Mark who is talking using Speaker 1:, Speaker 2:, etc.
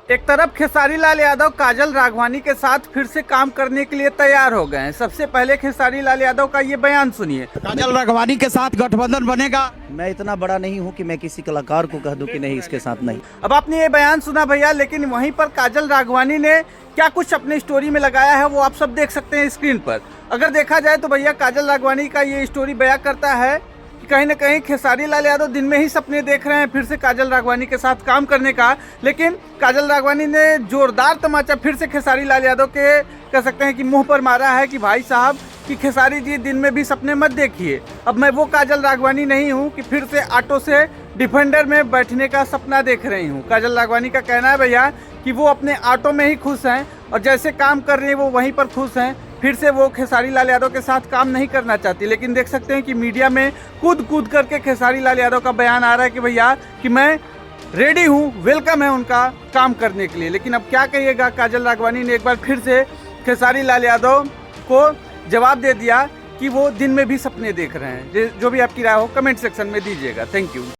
Speaker 1: एक तरफ खेसारी लाल यादव काजल राघवानी के साथ फिर से काम करने के लिए तैयार हो गए हैं। सबसे पहले खेसारी लाल यादव का ये बयान सुनिए।
Speaker 2: काजल राघवानी के साथ गठबंधन बनेगा।
Speaker 3: मैं इतना बड़ा नहीं हूं कि मैं किसी कलाकार को कह दूं कि नहीं इसके साथ नहीं।
Speaker 1: अब आपने ये बयान सुना भैया, लेकिन वहीं पर काजल राघवानी ने क्या कुछ अपनी स्टोरी में लगाया है वो आप सब देख सकते हैं स्क्रीन पर। अगर देखा जाए तो भैया काजल राघवानी का ये स्टोरी बयां करता है कि कहीं ना कहीं खेसारी लाल यादव दिन में ही सपने देख रहे हैं फिर से काजल राघवानी के साथ काम करने का, लेकिन काजल राघवानी ने जोरदार तमाचा फिर से खेसारी लाल यादव के कह सकते हैं कि मुंह पर मारा है कि भाई साहब कि खेसारी जी दिन में भी सपने मत देखिए। अब मैं वो काजल राघवानी नहीं हूँ कि फिर से ऑटो से डिफेंडर में बैठने का सपना देख रही हूँ। काजल राघवानी का कहना है भैया कि वो अपने ऑटो में ही खुश हैं और जैसे काम कर रही है वो वहीं पर खुश हैं। फिर से वो खेसारी लाल यादव के साथ काम नहीं करना चाहती, लेकिन देख सकते हैं कि मीडिया में कूद कूद करके खेसारी लाल यादव का बयान आ रहा है कि भैया कि मैं रेडी हूँ, वेलकम है उनका काम करने के लिए। लेकिन अब क्या कहिएगा, काजल राघवानी ने एक बार फिर से खेसारी लाल यादव को जवाब दे दिया कि वो दिन में भी सपने देख रहे हैं। जो भी आपकी राय हो कमेंट सेक्शन में दीजिएगा। Thank you.